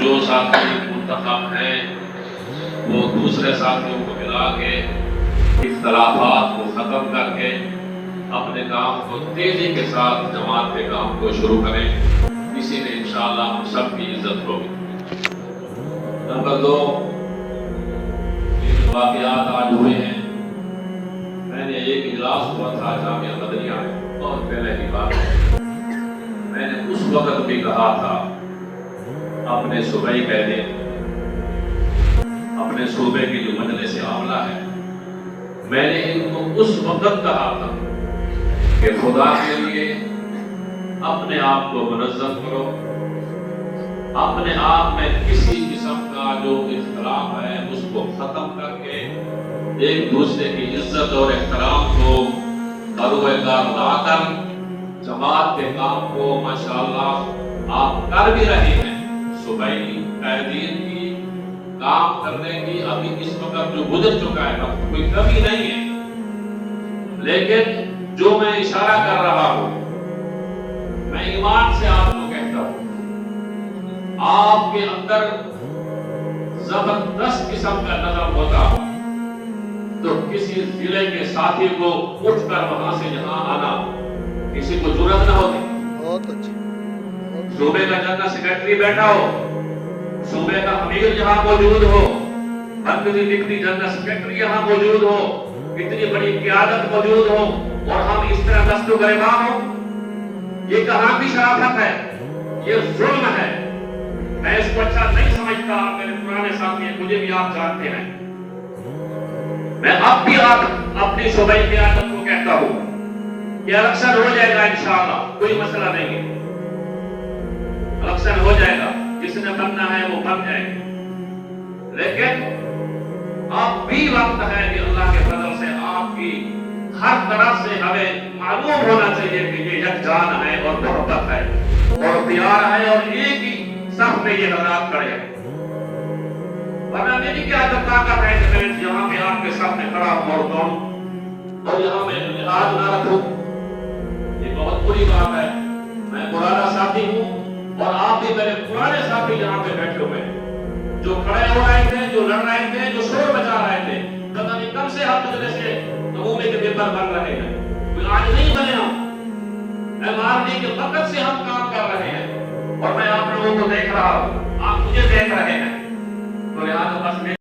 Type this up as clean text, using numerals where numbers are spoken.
جو ساتھی منتخب ہیں وہ دوسرے ساتھیوں کو ملا کے اختلافات کو ختم کر کے اپنے کام کو تیزی کے ساتھ جماعت کے کام کو شروع کریں. اسی میں انشاءاللہ ہم سب کی عزت ہوگی. نمبر 2، یہ جو واقعات آج ہوئے ہیں، میں نے ایک اجلاس ہوا تھا جامعہ مدنیہ میں، بہت پہلے کی بات ہے. میں نے اس وقت بھی کہا تھا اپنے صوبائی قیدی، اپنے صوبے کی جو مجلس عاملہ ہے، میں نے ان کو اس وقت کہا تھا کہ خدا کے لیے اپنے آپ کو منظم کرو، اپنے آپ میں کسی قسم کا جو اختلاف ہے اس کو ختم کر کے ایک دوسرے کی عزت اور احترام کو بروئے کار لا کر جماعت کے کام کو ماشاءاللہ آپ کر بھی رہے ہیں. صوبائی قائدین کی کام کرنے کی ابھی اس وقت جو گزر چکا ہے وقت کوئی کمی نہیں ہے، لیکن جو میں اشارہ کر رہا ہوں، میں ایمان سے آپ کو کہتا ہوں، آپ کے اندر زبردست قسم کا نظر ہوتا تو کسی ضلع کے ساتھی کو اٹھ کر وہاں سے یہاں آنا کسی کو ضرورت نہ ہوتی. بہت اچھا. صوبے کا جنرل سیکرٹری بیٹھا ہو، صوبے کا امیر یہاں موجود ہو، مرکزی ڈپٹی جنرل سیکرٹری یہاں موجود ہو، اتنی بڑی قیادت موجود ہو اور ہم اس طرح دست و گریباں ہوں، یہ کہاں کی شرافت ہے؟ یہ ظلم ہے. میں اس کو اچھا نہیں سمجھتا. میرے پرانے ساتھی ہیں، مجھے بھی آپ جانتے ہیں. میں اب بھی آپ اپنی صوبائی قیادت کو کہتا ہوں کہ الیکشن ہو جائے گا انشاءاللہ، کوئی مسئلہ نہیں ہے. الیکشن ہو جائے گا، جس نے بننا ہے وہ بن جائے گا، لیکن اب بھی وقت ہے کہ اللہ کے فضل سے آپ کی ہر طرف سے ہمیں معلوم ہونا چاہیے کہ یہ یکجان ہے اور محبت ہے اور پیار ہے اور ایک ہی صف میں یہ حضرات کھڑے ہیں. ورنہ میری کیا طاقت ہے کہ میں یہاں پہ آپ کے سامنے کھڑا ہوں اور کہوں اور یہاں میں لحاظ نہ رکھوں؟ یہ بہت بری بات ہے. میں پرانا ساتھی ہوں اور آپ بھی میرے پرانے ساتھی یہاں پہ بیٹھے ہوئے ہیں، جو کھڑے ہو رہے تھے، جو لڑ رہے تھے، جو شور مچا رہے تھے. پتہ نہیں کب سے ہم مجلس عمومی کے ممبر بن رہے ہیں، کوئی آج نہیں بنے. ہم مارنے کے وقت سے ہم کام کر رہے ہیں اور میں آپ لوگوں کو دیکھ رہا ہوں، آپ مجھے دیکھ رہے ہیں. تو لہٰذا بس